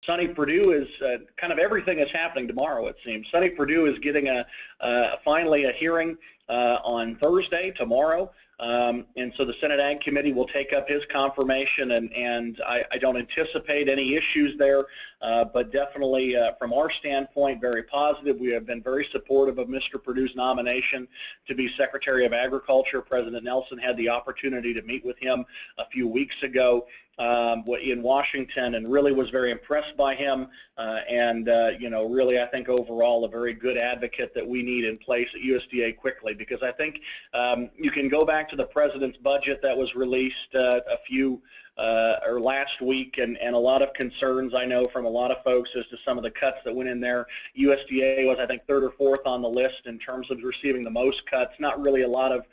Sonny Perdue is kind of everything is happening tomorrow, it seems. Sonny Perdue is getting finally a hearing on Thursday, tomorrow. And so the Senate Ag Committee will take up his confirmation, and I don't anticipate any issues there, but definitely from our standpoint, very positive. We have been very supportive of Mr. Perdue's nomination to be Secretary of Agriculture. President Nelson had the opportunity to meet with him a few weeks ago in Washington, and really was very impressed by him, and you know, really I think overall a very good advocate that we need in place at USDA quickly, because I think you can go back to the President's budget that was released or last week, and a lot of concerns I know from a lot of folks as to some of the cuts that went in there. USDA was, I think, 3rd or 4th on the list in terms of receiving the most cuts. Not really a lot of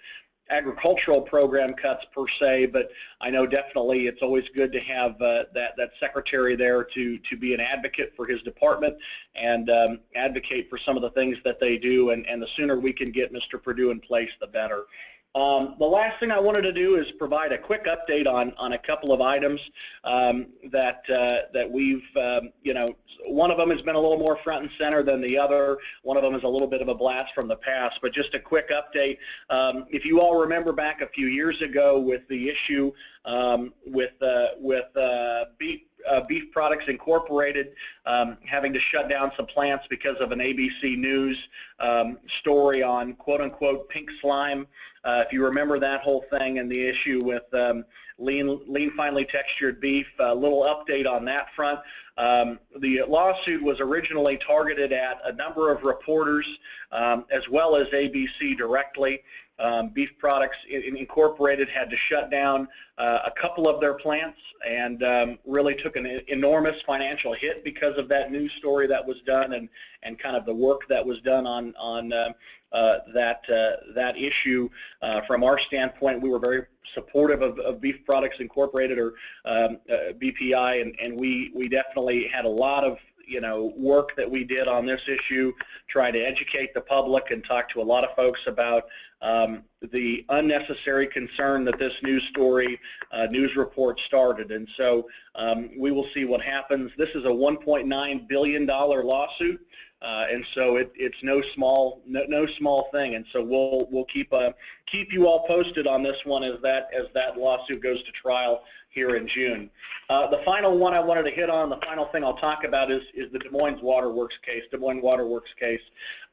agricultural program cuts per se, but I know definitely it's always good to have that secretary there to be an advocate for his department and advocate for some of the things that they do, and the sooner we can get Mr. Perdue in place, the better. The last thing I wanted to do is provide a quick update on a couple of items that we've, you know, one of them has been a little more front and center than the other. One of them is a little bit of a blast from the past, but just a quick update. If you all remember back a few years ago with the issue with Beef Products Incorporated having to shut down some plants because of an ABC News story on quote-unquote pink slime. If you remember that whole thing and the issue with lean finely textured beef, a little update on that front. The lawsuit was originally targeted at a number of reporters as well as ABC directly. Beef Products Incorporated had to shut down a couple of their plants, and really took an enormous financial hit because of that news story that was done, and kind of the work that was done on that issue. From our standpoint, we were very supportive of Beef Products Incorporated, or BPI, and we definitely had a lot of, you know, work that we did on this issue, trying to educate the public and talk to a lot of folks about the unnecessary concern that this news story, news report started. And so we will see what happens. This is a $1.9 billion lawsuit, and so it's no small thing. And so we'll keep you all posted on this one as that lawsuit goes to trial here in June. The final one I wanted to hit on, the final thing I'll talk about is the Des Moines Waterworks case.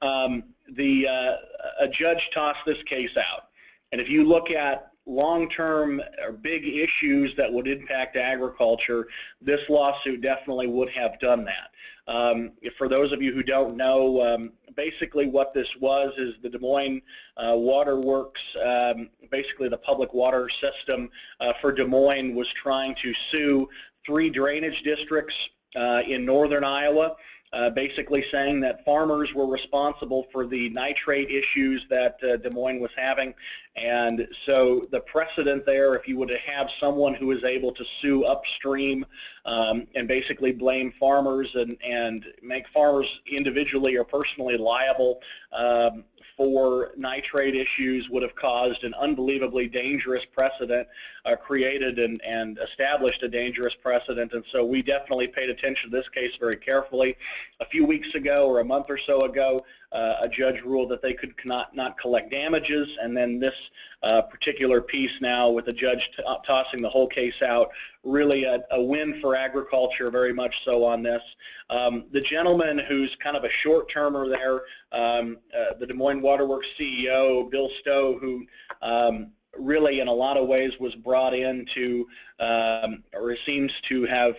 A judge tossed this case out, and if you look at long-term or big issues that would impact agriculture, this lawsuit definitely would have done that. For those of you who don't know, basically what this was is the Des Moines Waterworks, basically the public water system for Des Moines, was trying to sue 3 drainage districts in northern Iowa, basically saying that farmers were responsible for the nitrate issues that Des Moines was having. And so the precedent there, if you were to have someone who is able to sue upstream and basically blame farmers and make farmers individually or personally liable for nitrate issues, would have caused an unbelievably dangerous precedent, created and established a dangerous precedent. And so we definitely paid attention to this case very carefully. A few weeks ago, or a month or so ago, a judge ruled that they could not collect damages, and then this particular piece now, with the judge tossing the whole case out, really a win for agriculture, very much so on this. The gentleman who's kind of a short-termer there, the Des Moines Waterworks CEO, Bill Stowe, who really in a lot of ways was brought in to, or seems to have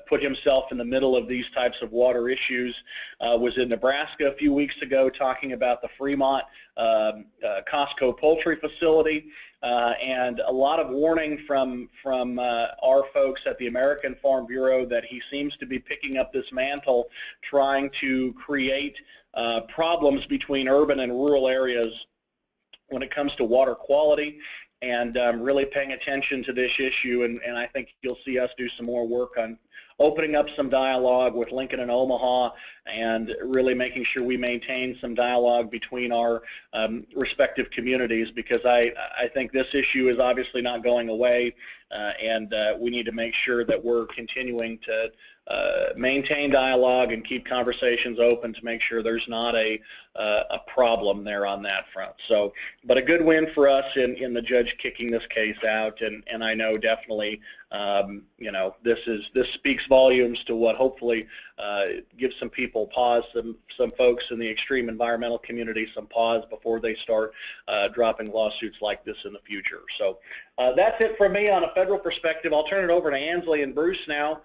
put himself in the middle of these types of water issues, was in Nebraska a few weeks ago talking about the Fremont Costco poultry facility, and a lot of warning from our folks at the American Farm Bureau that he seems to be picking up this mantle, trying to create problems between urban and rural areas when it comes to water quality, and really paying attention to this issue. And I think you'll see us do some more work on opening up some dialogue with Lincoln and Omaha, and really making sure we maintain some dialogue between our respective communities, because I think this issue is obviously not going away. and we need to make sure that we're continuing to maintain dialogue and keep conversations open to make sure there's not a problem there on that front. So, but a good win for us in the judge kicking this case out, and I know definitely you know, this speaks volumes to what hopefully gives some people pause, some folks in the extreme environmental community some pause before they start dropping lawsuits like this in the future. So that's it from me on a federal perspective. I'll turn it over to Ansley and Bruce now